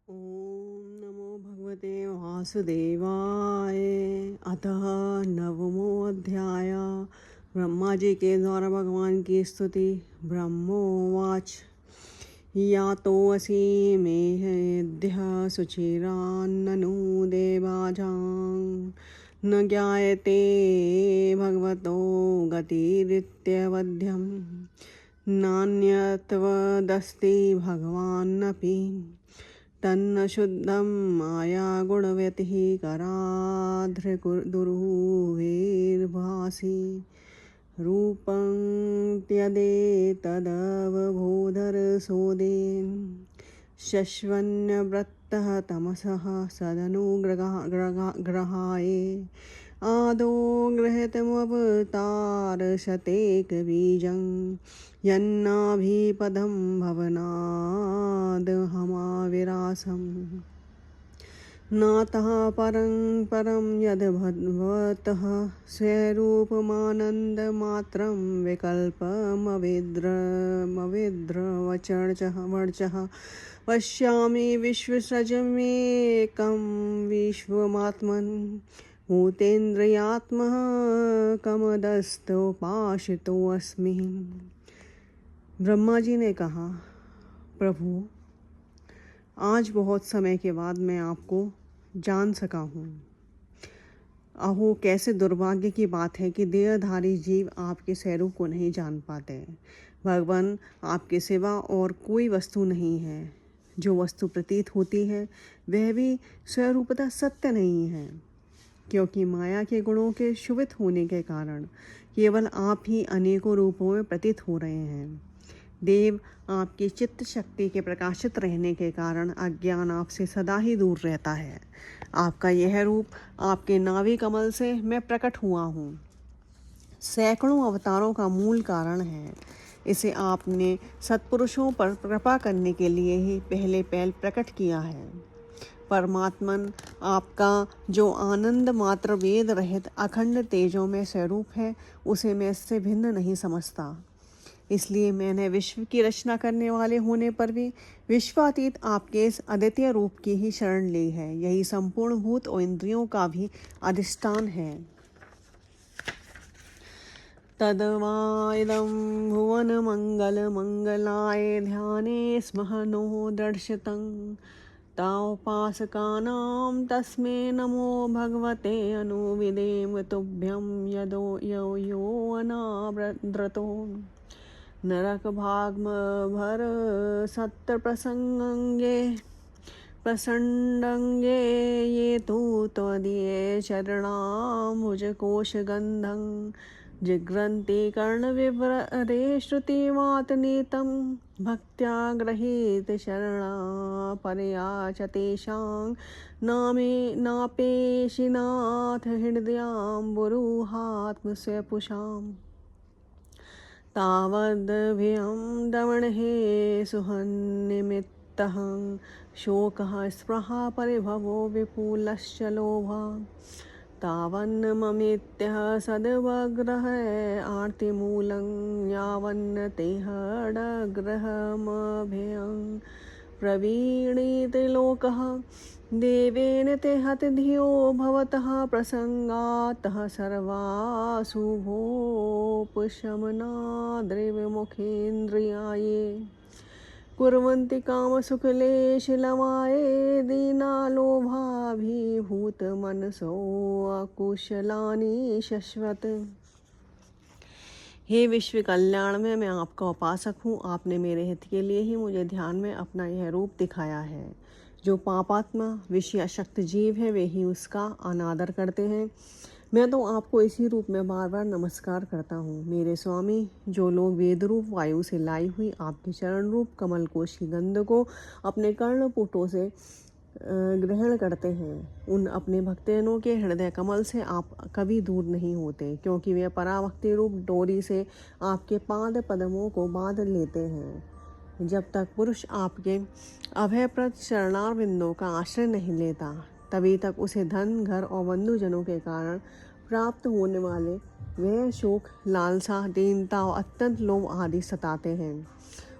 ओम नमो भगवते वासुदेवाय। अतः नवमो अध्याय। ब्रह्मा जी के द्वारा भगवान की स्तुति। ब्रह्मोवाच या तो असि मेऽद्यः सुचिरान्ननु देवाजां न ज्ञायते भगवतो गतिरित्यवध्यं नान्यत्वदस्ति भगवान्नपि तन्न शुद्धं मायागुणव्यतिकराद्धृदुर्भुविर्भासि रूपं त्यदेतदवबोधरसोदेन शश्वन्यव्रतः तमसः सदनुग्रहाये आदौ गृहीतमवतारशतेकबीजं यन्नाभिपदं भवनादहमाविरासम् नातः परं परं यद्भवतः स्वरूपमानन्दमात्रं विकल्पमविद्रवचः पश्यामि विश्वसृजमेकं विश्वमात्मन् भूतेन्द्रियात्मः कमदस्तोपाशितोऽस्मि। ब्रह्मा जी ने कहा, प्रभु, आज बहुत समय के बाद मैं आपको जान सका हूँ। अहो, कैसे दुर्भाग्य की बात है कि देहधारी जीव आपके स्वरूप को नहीं जान पाते। भगवान, आपके सिवा और कोई वस्तु नहीं है। जो वस्तु प्रतीत होती है वह भी स्वरूपतः सत्य नहीं है, क्योंकि माया के गुणों के शुभित होने के कारण केवल आप ही अनेकों रूपों में प्रतीत हो रहे हैं। देव, आपकी चित्त शक्ति के प्रकाशित रहने के कारण अज्ञान आपसे सदा ही दूर रहता है। आपका यह रूप आपके नाभि कमल से मैं प्रकट हुआ हूँ। सैकड़ों अवतारों का मूल कारण है। इसे आपने सत्पुरुषों पर कृपा करने के लिए ही पहले प्रकट किया है। परमात्मन, आपका जो आनंद मात्र वेद रहित अखंड तेजों में स्वरूप है, उसे मैं इससे भिन्न नहीं समझता। इसलिए मैंने विश्व की रचना करने वाले होने पर भी विश्वातीत आपके इस अद्वितीय रूप की ही शरण ली है। यही संपूर्ण भूत और इंद्रियों का भी अधिष्ठान है। तद्वाइदं भुवन मंगल मंगलाय ध्याने स्महनो दर्शितं तावपासकानां तस्मै नमो भगवते अनुविदेम तुभ्यं यदो यो अनावृतो नरक भाग भर सत्य प्रसंगे प्रसंडंगे ये तो त्वदीये चरणाम्बुज कोशगंधं जिघ्रन्ति कर्णविवरे श्रुतिमातनीतं भक्त्या गृहीत शरणा परया च तेषां नापेशिनाथ हृदयाम्बुरुहात्मस्वपुषाम् तावद्भयं दमनहे सुहन्निमित्तः शोकः स्पृहा परिभवो विपुलश्च लोभः तावन्न ममेत्यः सद्वग्रह आर्तिमूलं यावन्न तेहडग्रहमभयं प्रवीणीति लोकः देवेन ते हतधियो भवतः प्रसंगातः सर्वासुभोपशमनाद्रिविमुखेन्द्रियाये कुर्वन्ति कामसुखलेशलवाये दीना लोभाभिभूतमनसो अकुशलानि शश्वत्। हे विश्व कल्याण में मैं आपका उपासक हूँ। आपने मेरे हित के लिए ही मुझे ध्यान में अपना यह रूप दिखाया है। जो पापात्मा विषयाशक्त जीव है वे ही उसका अनादर करते हैं। मैं तो आपको इसी रूप में बार बार नमस्कार करता हूँ। मेरे स्वामी, जो लोग वेद रूप वायु से लाई हुई आपके चरण रूप कमल कोश की गंध को अपने कर्णपुटों से ग्रहण करते हैं, उन अपने भक्तजनों के हृदय कमल से आप कभी दूर नहीं होते, क्योंकि वे पराभक्ति रूप डोरी से आपके पाद पद्मों को बांध लेते हैं। जब तक पुरुष आपके अभयप्रद चरणारविंदों का आश्रय नहीं लेता, तभी तक उसे धन, घर और बंधुजनों के कारण प्राप्त होने वाले वह शोक, लालसा, दीनता और अत्यंत लोभ आदि सताते हैं।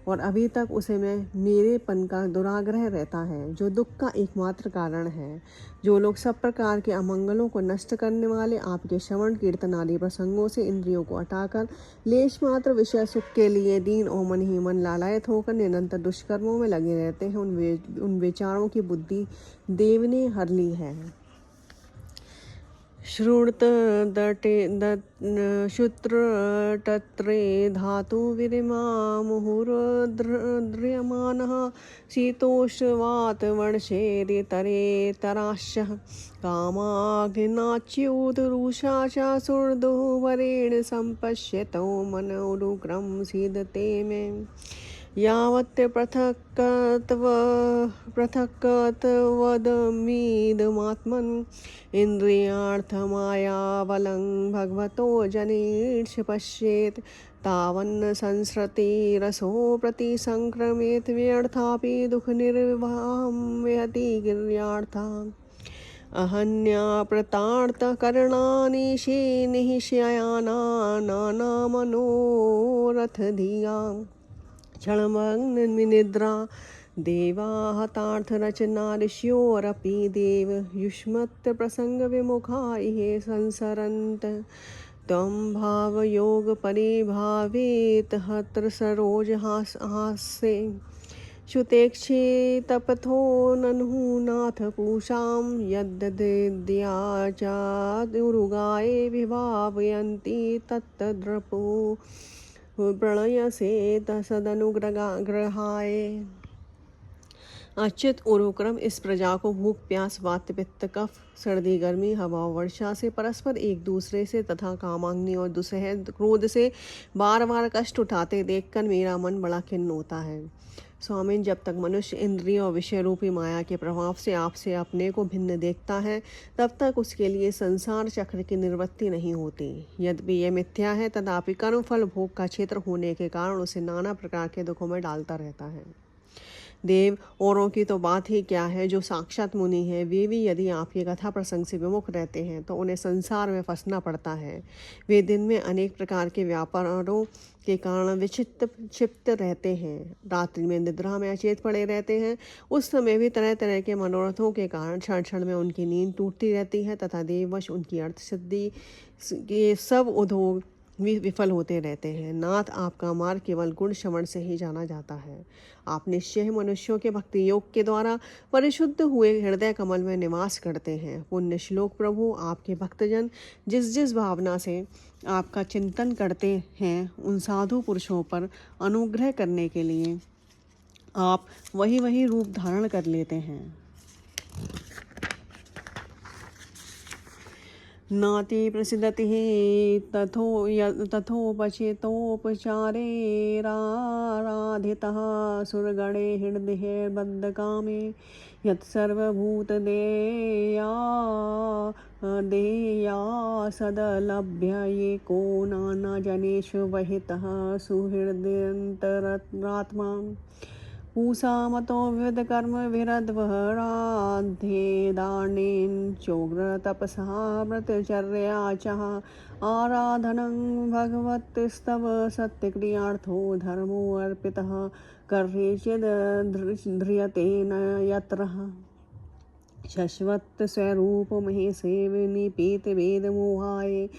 और अभी तक उसे में मेरेपन का दुराग्रह रहता है, जो दुख का एकमात्र कारण है। जो लोग सब प्रकार के अमंगलों को नष्ट करने वाले आपके श्रवण कीर्तन आदि प्रसंगों से इंद्रियों को हटाकर लेश मात्र विषय सुख के लिए दीन और मन ही मन लालायत होकर निरंतर दुष्कर्मों में लगे रहते हैं, उन विचारों की बुद्धि देव ने हर ली है। शुत्रतत्रे धातु विरिमा मुहुर्द्रियमानः शीतोष्णवात वर्षेरितरेतराशः कामाग्निनाच्युतरुषा च सुहृदो वरेण सम्पश्यतो मनोरुग्रं सीदते मे यावत् पृथक्त्वदमीदमात्मन् इन्द्रियार्थमायाबलं भगवतो जनेर्ष पश्येत् तावन्न संसृतिरसो प्रतिसंक्रमेत् व्यर्थापि दुःखनिर्वाहं व्यहति गिर्यार्था अहन्या प्रतार्तकरणानि निःशयाना नानामनोरथधिया क्षणमग्निनिद्रा देवा हतार्थरचना ऋष्योरपि देव युष्मत् प्रसंगविमुखा इहे संसरन्त त्वं भावयोगपरिभावेत हत्र सरोजहास्ये श्रुतेक्षे तपथो ननुनाथ पूषां यद्दद्या चारुगाये विभावयन्ति तत्तद्रपो प्रणयसे सदनुग्रहाय। अच्युत उरुक्रम इस प्रजा को भूख प्यास वात पित्त कफ सर्दी गर्मी हवा वर्षा से परस्पर एक दूसरे से तथा कामाग्नि और दुसह क्रोध से बार बार कष्ट उठाते देखकर मेरा मन बड़ा खिन्न होता है। स्वामी, जब तक मनुष्य इंद्रिय और विषय रूपी माया के प्रभाव से आपसे अपने को भिन्न देखता है, तब तक उसके लिए संसार चक्र की निवृत्ति नहीं होती। यद्यपि यह मिथ्या है, तथापि कर्मफल भोग का क्षेत्र होने के कारण उसे नाना प्रकार के दुखों में डालता रहता है। देव, औरों की तो बात ही क्या है, जो साक्षात मुनि है वे भी यदि आपकी कथा प्रसंग से विमुख रहते हैं तो उन्हें संसार में फंसना पड़ता है। वे दिन में अनेक प्रकार के व्यापारों के कारण क्षिप्त रहते हैं, रात्रि में निद्रा में अचेत पड़े रहते हैं। उस समय भी तरह तरह के मनोरथों के कारण क्षण क्षण में उनकी नींद टूटती रहती है तथा देववश उनकी अर्थ सिद्धि के सब उद्योग विफल होते रहते हैं। नाथ, आपका मार्ग केवल गुण श्रवण से ही जाना जाता है। आप निश्चय ही मनुष्यों के भक्ति योग के द्वारा परिशुद्ध हुए हृदय कमल में निवास करते हैं। पुण्य श्लोक प्रभु, आपके भक्तजन जिस जिस भावना से आपका चिंतन करते हैं, उन साधु पुरुषों पर अनुग्रह करने के लिए आप वही वही रूप धारण कर लेते हैं। नाति प्रसिद्धति तथोपचितोपचारेराराधितः सुरगणे हृदये बद्धकामे यत्सर्वभूतदेया सदलभ्य एको नानाजनेषु वहितः सुहृदयन्तरात्मा पूषा मतो विविधकर्म विरद्वराध्येदानेन चोग्र तपसा व्रतचर्या च आराधनं भगवतस्तव सत्यक्रियार्थो धर्मो अर्पितः कर्हिचिद् ध्रियते न यत्रः शश्वत् स्वरूप महेशेव निपीत वेद मोहाय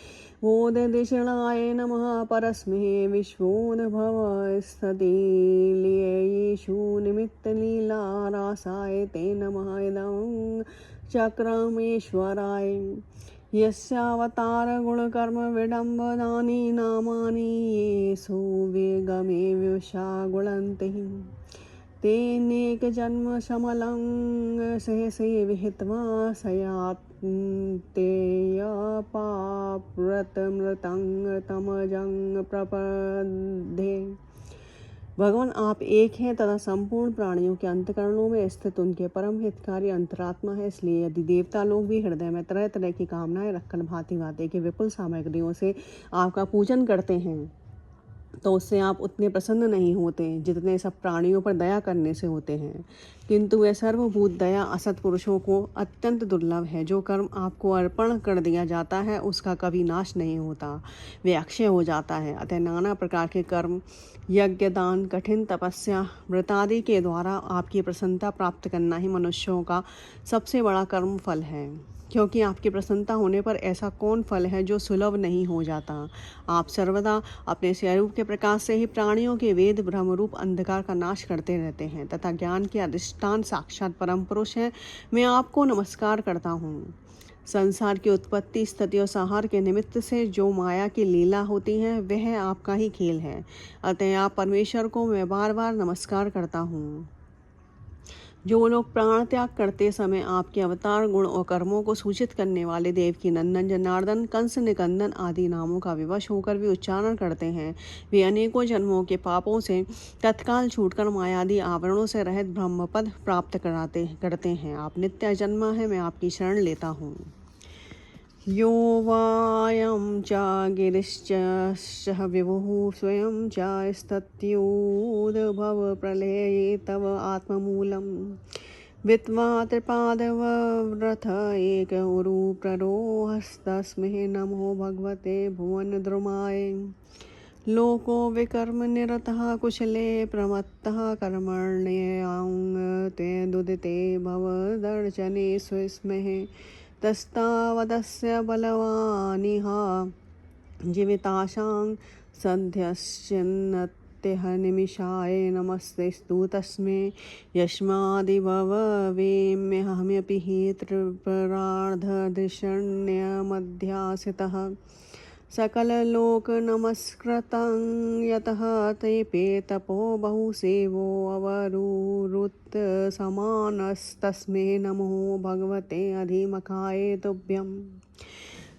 बोधदिषणाय नमः परस्मै विश्वोद्भव स्थतिलयेषु निमित्तलीला रासाय ते नमः इदं चक्रमेश्वराय यस्यावतार गुणकर्म विडम्बनानि नामानि येषु विगमे विवशा गुणन्ति तेनेक जन्म समलं सहसे विहित्वा सयातेयपाव्रतमृतं तमजं प्रपदे। भगवान, आप एक हैं तथा संपूर्ण प्राणियों के अंतकरणों में स्थित उनके परम हितकारी अंतरात्मा है। इसलिए यदि देवता लोग भी हृदय में तरह तरह की कामनाएं रखकर भांति भांति की विपुल सामग्रियों से आपका पूजन करते हैं, तो उससे आप उतने प्रसन्न नहीं होते जितने सब प्राणियों पर दया करने से होते हैं। किंतु वह सर्वभूत दया असत पुरुषों को अत्यंत दुर्लभ है। जो कर्म आपको अर्पण कर दिया जाता है उसका कभी नाश नहीं होता, वे अक्षय हो जाता है। अतः नाना प्रकार के कर्म, यज्ञ, दान, कठिन तपस्या, व्रत आदि के द्वारा आपकी प्रसन्नता प्राप्त करना ही मनुष्यों का सबसे बड़ा कर्म फल है। क्योंकि आपकी प्रसन्नता होने पर ऐसा कौन फल है जो सुलभ नहीं हो जाता। आप सर्वदा अपने स्वरूप के प्रकाश से ही प्राणियों के वेद ब्रह्मरूप अंधकार का नाश करते रहते हैं तथा ज्ञान के अधिष्ठान साक्षात परम पुरुष हैं। मैं आपको नमस्कार करता हूँ। संसार की उत्पत्ति, स्थिति और संहार के निमित्त से जो माया की लीला होती है वह आपका ही खेल है। अतः आप परमेश्वर को मैं बार बार नमस्कार करता हूँ। जो लोग प्राण त्याग करते समय आपके अवतार, गुण और कर्मों को सूचित करने वाले देवकी नंदन, जनार्दन, कंस, निकंदन आदि नामों का विवश होकर भी उच्चारण करते हैं, वे अनेकों जन्मों के पापों से तत्काल छूटकर मायादि आवरणों से रहित ब्रह्मपद प्राप्त करते हैं। आप नित्य जन्मा है, मैं आपकी शरण लेता हूँ। यो वायं च गिरिश्च विभुः स्वयं च स्तत्योद्भवप्रलये तव आत्ममूलं विद्वा त्रिपादवव्रथ एक उरु प्ररोहस्तस्मै नमो भगवते भुवनद्रुमाय। लोको विकर्म निरतः कुशले प्रमत्तः कर्मण्येऽं ते दुदिते भवदर्शने स्वस्मैः तस्तावदस्य बलवानिह जीविताशां सन्ध्यश्चिन्नत्यः निमिषाय नमस्तेस्तु तस्मै यस्मादिभवेम्यहमपि हि त्रिपुरार्धधिषण्यमध्यासितः सकललोक नमस्कृतं यतः ते तपो बहुसेवो अवरुरुत समानस्तस्मै नमो भगवते अधिमखाय तुभ्यम्।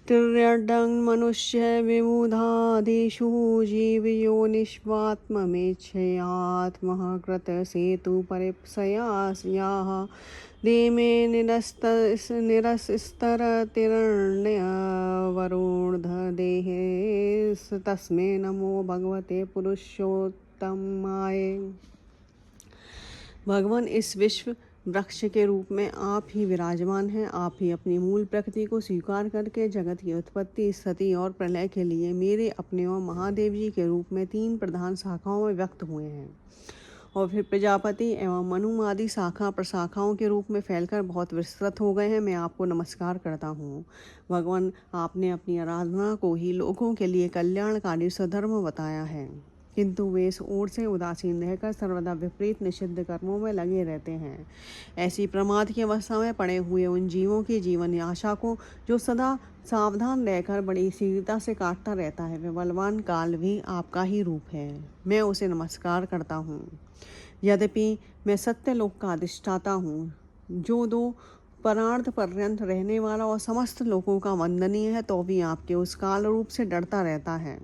तिर्यडं मनुष्य विबुधादिषु जीवयोनिष्वात्ममेच्छयात्मः कृतसेतु परिप्सयाः धीमे निरस्तरतिरण्यवरुणदेहे तस्मै नमो भगवते पुरुषोत्तमाय। भगवान, इस विश्व वृक्ष के रूप में आप ही विराजमान हैं। आप ही अपनी मूल प्रकृति को स्वीकार करके जगत की उत्पत्ति, स्थिति और प्रलय के लिए मेरे अपने और महादेव जी के रूप में 3 प्रधान शाखाओं में व्यक्त हुए हैं और फिर प्रजापति एवं मनु आदि शाखा प्रशाखाओं के रूप में फैलकर बहुत विस्तृत हो गए हैं। मैं आपको नमस्कार करता हूँ। भगवान, आपने अपनी आराधना को ही लोगों के लिए कल्याणकारी स्वधर्म बताया है, किंतु वे इस ओर से उदासीन रहकर सर्वदा विपरीत निषिद्ध कर्मों में लगे रहते हैं। ऐसी प्रमाद की अवस्था में पड़े हुए उन जीवों की जीवन आशा को जो सदा सावधान रहकर बड़ी शीघ्रता से काटता रहता है, वह बलवान काल भी आपका ही रूप है। मैं उसे नमस्कार करता हूँ। यद्यपि मैं सत्यलोक का अधिष्ठाता हूँ, जो 2 परार्ध पर्यंत रहने वाला और समस्त लोगों का वंदनीय है, तो भी आपके उस काल रूप से डरता रहता है।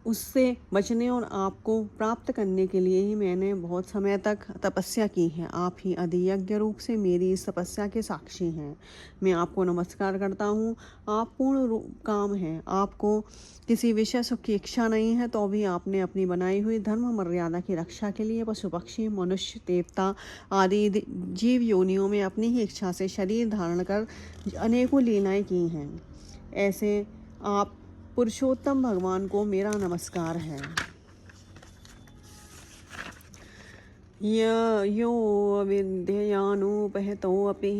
उससे बचने और आपको प्राप्त करने के लिए ही मैंने बहुत समय तक तपस्या की है। आप ही अधियज्ञ रूप से मेरी इस तपस्या के साक्षी हैं। मैं आपको नमस्कार करता हूँ। आप पूर्ण काम हैं। आपको किसी विषय सुख की इच्छा नहीं है, तो भी आपने अपनी बनाई हुई धर्म मर्यादा की रक्षा के लिए पशु पक्षी, मनुष्य, देवता आदि जीव योनियों में अपनी ही इच्छा से शरीर धारण कर अनेकों लीलाएं की हैं। ऐसे आप पुरुषोत्तम भगवान को मेरा नमस्कार है। यो विद्ययानुपहतोऽपि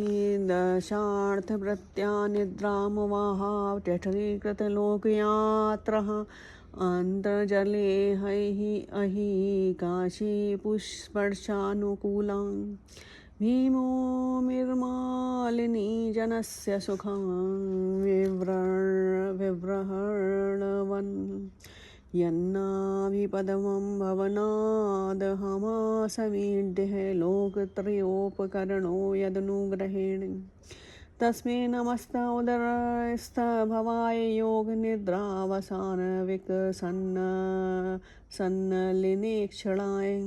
दशार्थवृत्त्या निद्रामवाह टठरीकृतलोकयात्रः अन्तर्जले अहि काशीपुष्पर्शानुकूलं भीमो निर्मालिनी जनस्य सुखं विव्रहणवन् यन्नाभिपदमं भवनादहमासमीड्यः लोकत्रयोपकरणो यदनुग्रहेण तस्मै नमस्तोदरस्थभवाय योगनिद्रावसानविकसन्नलिनेक्षणाय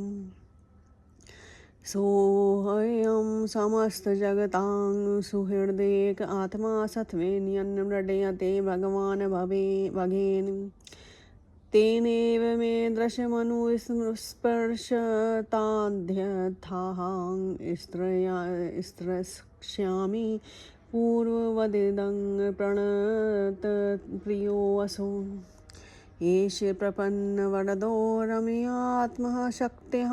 सोऽयं समस्तजगतां सुहृदेक आत्मा सत्त्वेन यन्मृडयते भगवान् भगेन तेनेव मे दृशमनुस्पर्शताद्यथाहं स्त्रस्यामि पूर्ववदिदं प्रणतप्रियोऽसौ। एष प्रपन्नवरदो रम्यात्मः शक्तिः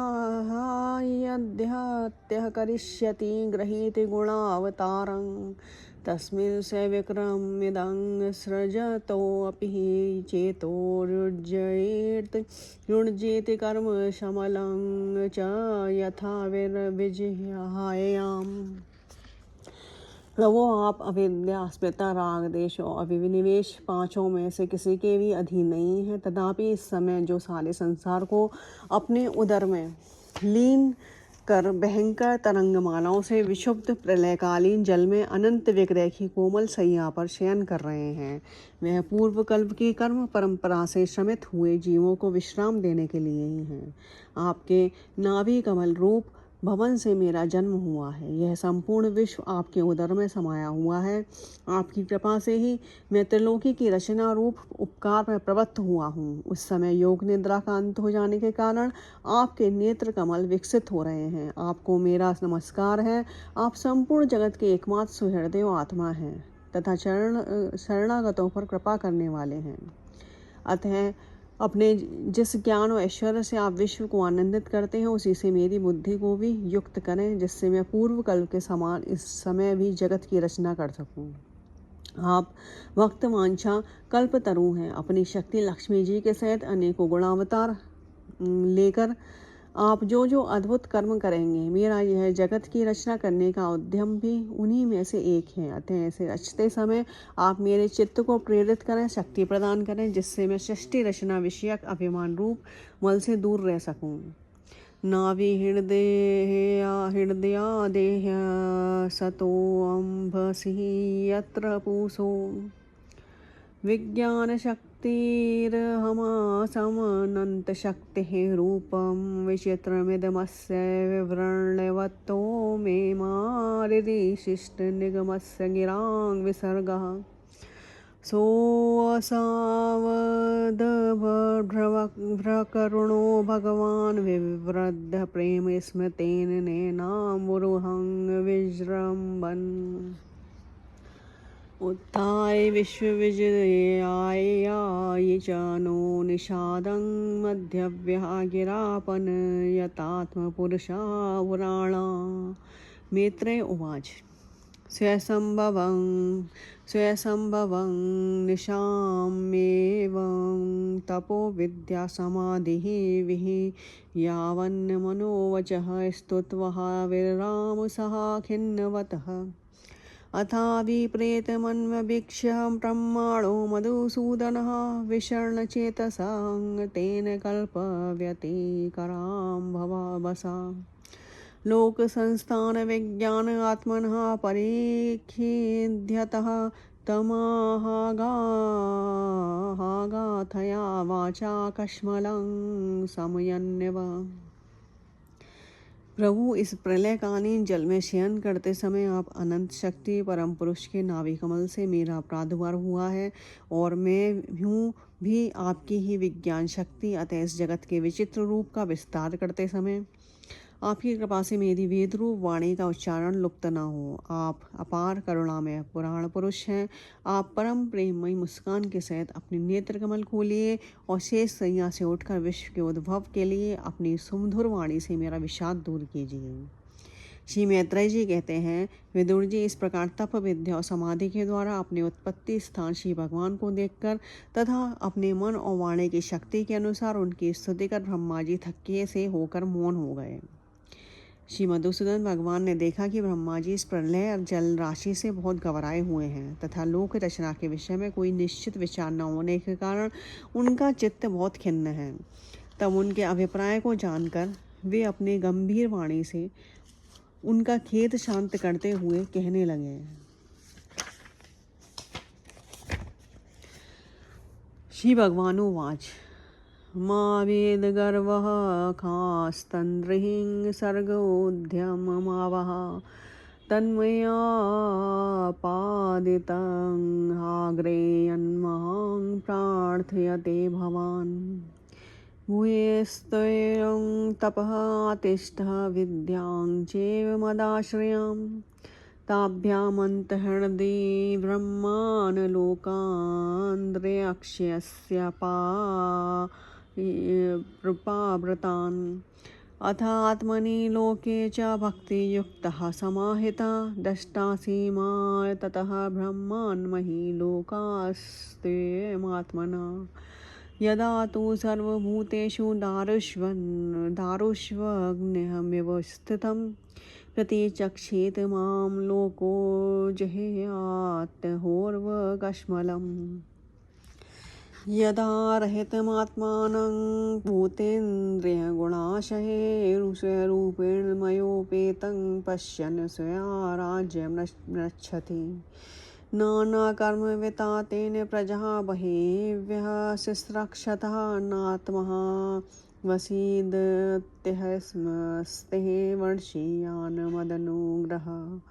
यद्यत्यः करिष्यति गृहीत गुणावतारं। तस्मिन् स विक्रमिदं सृजतोऽपि चेतोरुज्जयेत् कर्म शमलं च यथा विजिह्यायाम्। प्रभु, आप अविद्या, अस्मिता, राग, देश और अभिनिवेश पांचों में से किसी के भी अधीन नहीं है। तथापि इस समय जो सारे संसार को अपने उदर में लीन कर भयंकर तरंगमालाओं से विक्षुब्ध प्रलयकालीन जल में अनंत विग्रह की कोमल सैया पर शयन कर रहे हैं, वह पूर्व कल्प की कर्म परंपरा से श्रमित हुए जीवों को विश्राम देने के लिए ही हैं। आपके नाभि कमल रूप भवन से मेरा जन्म हुआ है। यह संपूर्ण विश्व आपके उदर में समाया हुआ है। आपकी कृपा से ही मैं त्रिलोकी की रचना रूप उपकार में प्रवृत्त हुआ हूँ। उस समय योग निद्रा का अंत हो जाने के कारण आपके नेत्र कमल विकसित हो रहे हैं। आपको मेरा नमस्कार है। आप संपूर्ण जगत के एकमात्र सुहृदय आत्मा हैं तथा शरणागतों पर कृपा करने वाले हैं। अतः अपने जिस ज्ञान और ऐश्वर्य से आप विश्व को आनंदित करते हैं, उसी से मेरी बुद्धि को भी युक्त करें, जिससे मैं पूर्व कल्प के समान इस समय भी जगत की रचना कर सकूं। आप वक्त वांछा कल्पतरु हैं। अपनी शक्ति लक्ष्मी जी के सहित अनेकों गुणावतार लेकर आप जो जो अद्भुत कर्म करेंगे, मेरा यह जगत की रचना करने का उद्यम भी उन्हीं में से एक है। अतः ऐसे रचते समय आप मेरे चित्त को प्रेरित करें, शक्ति प्रदान करें, जिससे मैं सृष्टि रचना विषयक अभिमान रूप मल से दूर रह सकूं। नाभि हृदयादेह सतोऽम्भसि यत्र पूषो विज्ञान शक्तिरहमासमनंत शक्तिः रूपं विचित्रमिदमस्य विवृण्यवतो मे मारिदि शिष्ट निगमस्य गिरां विसर्गः। सोऽसावधभ्रकरुणो भगवान् विवृद्ध प्रेम स्मृतेन नैनामुरुहं विजृम्भन्। उत्थाय विश्वविजयाय च नो निषादं मध्यव्यः गिरापनयतात्मपुरुषा पुराणा। मैत्रेय उवाच। स्वयंभवं निशाम्येवं तपो विद्यासमाधिः यावन्मनोवचः स्तुत्वः विरामसः खिन्नवतः। अथाभिप्रेतमन्ववीक्ष्य प्रमाणो मधुसूदनः विषण्णचेतसं तेन कल्पव्यतिकरां भवसा। लोकसंस्थानविज्ञान आत्मनः परिखिध्यतः तमाहागाथया वाचा कश्मलं समयन्यव। प्रभु, इस प्रलयकालीन जल में शयन करते समय आप अनंत शक्ति परम पुरुष के नाभि कमल से मेरा प्रादुर्भाव हुआ है और मैं हूँ भी आपकी ही विज्ञान शक्ति। अतः इस जगत के विचित्र रूप का विस्तार करते समय आपकी कृपा से मेरी वेद रूप वाणी का उच्चारण लुप्त न हो। आप अपार करुणामय पुराण पुरुष हैं। आप परम प्रेममयी मुस्कान के सहित अपने नेत्र कमल खोलिए और शेष सैया से उठकर विश्व के उद्भव के लिए अपनी सुमधुर वाणी से मेरा विषाद दूर कीजिए। श्री मैत्रेय जी कहते हैं, विदुर जी इस प्रकार तप विद्या और समाधि के द्वारा अपने उत्पत्ति स्थान श्री भगवान को देखकर तथा अपने मन और वाणी की शक्ति के अनुसार उनकी स्तुति कर ब्रह्मा जी थक्के से होकर मौन हो गए। श्री मधुसूदन भगवान ने देखा कि ब्रह्मा जी इस प्रलय और जल राशि से बहुत घबराए हुए हैं तथा लोक रचना के विषय में कोई निश्चित विचार न होने के कारण उनका चित्त बहुत खिन्न है। तब उनके अभिप्राय को जानकर वे अपने गंभीर वाणी से उनका खेद शांत करते हुए कहने लगे। श्री भगवानुवाच। मा वेद गर्वः खास्तन्द्रिहिं सर्गोद्यममावः तन्मया पादितं आग्रेयन्मां प्रार्थयते भवान्। भूयस्त्वं तपः तिष्ठ विद्यां चैव मदाश्रयं। ताभ्यामन्तःहृदि ब्रह्मान् लोकान्द्र्यक्षयस्य पावृतान्। अथ आत्मनि लोके च भक्तियुक्तः समाहितः दष्टासि मां ततः ब्रह्मान् मही लोकास्तेमात्मना। यदा तु सर्वभूतेषु दारुष्वग्न्यहमिव स्थितं प्रतिचक्षेत मां लोको जहेयात्होर्वकश्मलम्। यदा रहितमात्मानं भूतेन्द्रियगुणाशयैरुपरूपेण मयोपेतं पश्यन् स्वया राज्यं रक्षति। नानाकर्मविता तेन प्रजा बह्व्यः शुश्रक्षतः नात्मः वसीदत्यः स्मस्ते वर्षीयान् मदनुग्रह।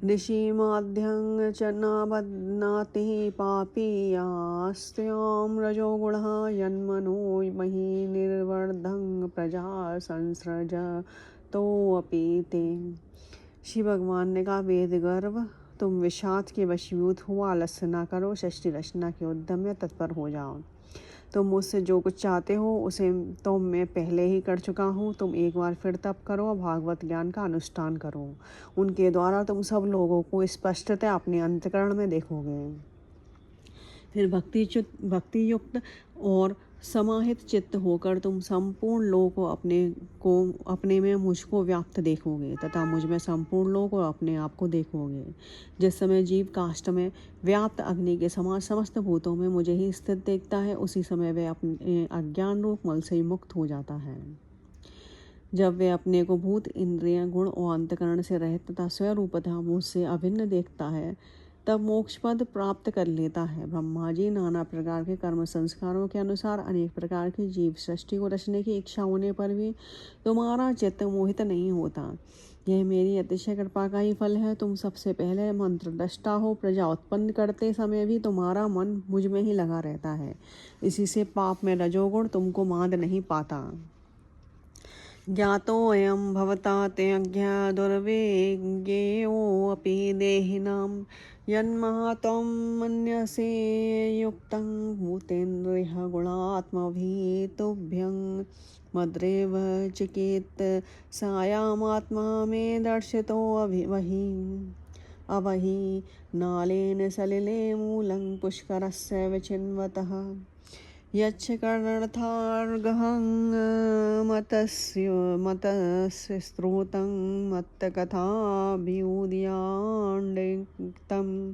ऋषिमाध्यं च न बध्नाति पापीयास्त्यां रजोगुणः यन्मनो मही निर्वर्धं प्रजा संसृजतोऽपि ते। शिव भगवान ने कहा, वेद गर्भ, तुम विषाद के वशीभूत हो, आलस्य न करो, सृष्टि रचना के उद्यम में तत्पर हो जाओ। तुम मुझसे जो कुछ चाहते हो उसे तो मैं पहले ही कर चुका हूँ। तुम एक बार फिर तप करो और भागवत ज्ञान का अनुष्ठान करो। उनके द्वारा तुम सब लोगों को स्पष्टतः अपने अंतःकरण में देखोगे। फिर भक्ति युक्त और समाहित चित्त होकर तुम संपूर्ण लोक को अपने में मुझको व्याप्त देखोगे तथा मुझ में संपूर्ण लोक और अपने आप को देखोगे। जिस समय जीव काष्ठ में व्याप्त अग्नि के समान समस्त भूतों में मुझे ही स्थित देखता है, उसी समय वह अपने अज्ञान रूप मल से मुक्त हो जाता है। जब वे अपने को भूत, इंद्रिय, गुण और अंतकरण से रहित तथा स्वरूपतः मुझसे अभिन्न देखता है, तब मोक्ष पद प्राप्त कर लेता है। ब्रह्मा जी नाना प्रकार के कर्म संस्कारों के अनुसार अनेक प्रकार की जीव सृष्टि को रचने की इच्छा होने पर भी तुम्हारा चित्त मोहित नहीं होता। यह मेरी अतिशय कृपा का ही फल है। तुम सबसे पहले मंत्र दृष्टा हो। प्रजा उत्पन्न करते समय भी तुम्हारा मन मुझ में ही लगा रहता है। इसी से पाप में रजोगुण तुमको मांद नहीं पाता। ज्ञातोऽयं भवता ते अज्ञा दुर्विज्ञेयोऽपि देहिनां यन्महात्वं मन्यसे युक्तं भूतेन्द्रियः गुणात्मभितुभ्यं मद्रेव चिकेत सायामात्मा मे दर्शितो अवहि नालेन सलिले मूलं पुष्करस्य विचिन्वतः यच्छकर्णर्थार्गहं मतस्य स्रोतं मत्तकथाभ्युदयाण्डिक्तं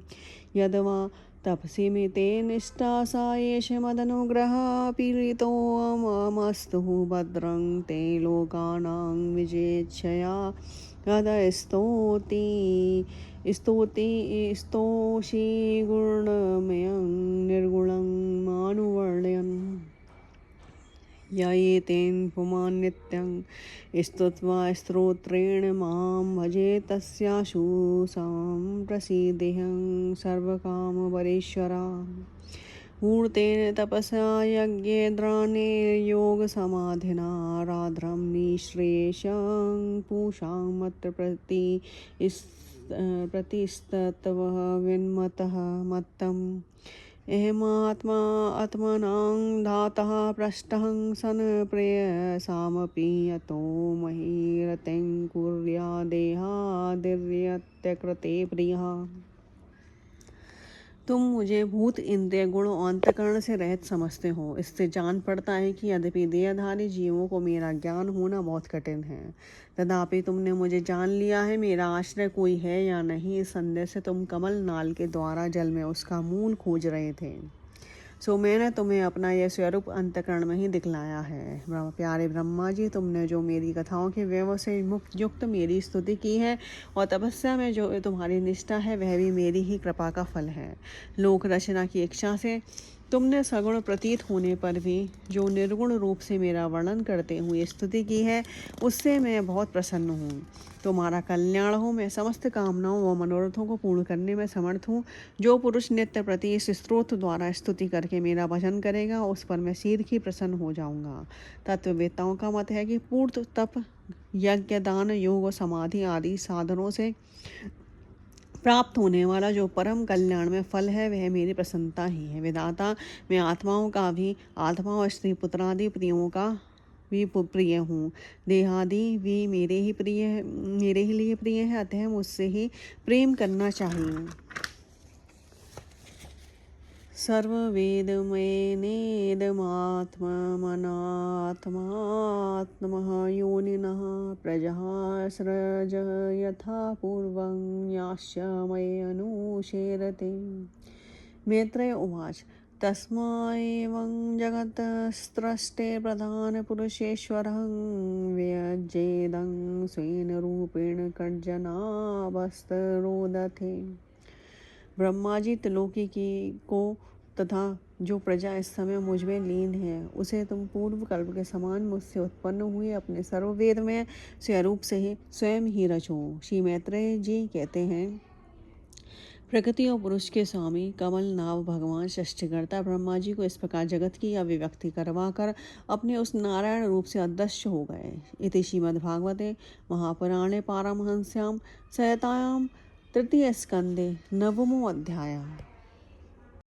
यद्वा तपसि मे ते निष्ठा सा एष मदनुग्रह पीडितोऽमस्तु भद्रं ते लोकानां विजेच्छया स्तोषि गुणमयं निर्गुणं मानुवर्णयन्। य एतेन पुमान् नित्यं स्तुत्वा स्तोत्रेण मां भजे तस्याशु सम्प्रसीदेऽहं सर्वकामपरेश्वरा। मूर्तेन तपसा यज्ञेन्द्राणे योगसमाधिना राध्रं निःश्रेषं पूषां मत्र प्रतिस्तत्वः विन्मतः मत्तम् अहमात्मा आत्मनां धातः पृष्ठः सन् प्रेयसामपि यतो महीरतिं कुर्यादेहादिर्यत्यकृते प्रियः। तुम मुझे भूत, इंद्रिय, गुण और अंतकरण से रहित समझते हो। इससे जान पड़ता है कि यद्यपि देहधारी जीवों को मेरा ज्ञान होना बहुत कठिन है, तथापि तुमने मुझे जान लिया है। मेरा आश्रय कोई है या नहीं, इस संदेह से तुम कमल नाल के द्वारा जल में उसका मूल खोज रहे थे। सो मैंने तुम्हें अपना यह स्वरूप अंतकरण में ही दिखलाया है। प्यारे ब्रह्मा जी, तुमने जो मेरी कथाओं के व्यव से युक्त मेरी स्तुति की है और तपस्या में जो तुम्हारी निष्ठा है, वह भी मेरी ही कृपा का फल है। लोक रचना की इच्छा से तुमने सगुण प्रतीत होने पर भी जो निर्गुण रूप से मेरा वर्णन करते हुए स्तुति की है, उससे मैं बहुत प्रसन्न हूँ। तुम्हारा कल्याण हो। मैं समस्त कामनाओं व मनोरथों को पूर्ण करने में समर्थ हूँ। जो पुरुष नित्य प्रति इस स्तोत्र द्वारा स्तुति करके मेरा भजन करेगा, उस पर मैं शीघ्र ही प्रसन्न हो जाऊंगा। तत्ववेत्ताओं का मत है कि पूर्ण तप, यज्ञ, दान, योग और समाधि आदि साधनों से प्राप्त होने वाला जो परम कल्याण में फल है, वह मेरी प्रसन्नता ही है। विधाता, मैं आत्माओं का भी, आत्मा और स्त्री पुत्रादि प्रियों का भी प्रिय हूँ। देहादि भी मेरे ही लिए प्रिय है, अतः मुझसे ही प्रेम करना चाहिए। सर्ववेदमयेनेदमात्मनात्मात्मः योनिनः प्रजः सृज यथा पूर्वं याश्च मये अनुशेरते। मैत्रेय उवाच। तस्मादेवं जगतस्रष्टे प्रधानपुरुषेश्वरं व्यज्येदं स्वेन रूपेण कड्जनाभस्तरोदथे। ब्रह्मा जी, त्रिलोकी की को तथा जो प्रजा इस समय मुझ में लीन है, उसे तुम पूर्व कल्प के समान मुझसे उत्पन्न हुए अपने सर्ववेद में स्वरूप से ही स्वयं ही रचो। श्री मैत्रेय जी कहते हैं, प्रकृति और पुरुष के स्वामी कमल नाव भगवान षष्ठीकर्ता ब्रह्मा जी को इस प्रकार जगत की अभिव्यक्ति करवाकर अपने उस नारायण रूप से अदृश्य हो गए। इति श्रीमद्भागवते महापुराणे पारमहंस्यां संहितायां तृतीय स्कंदे नवमो अध्याय।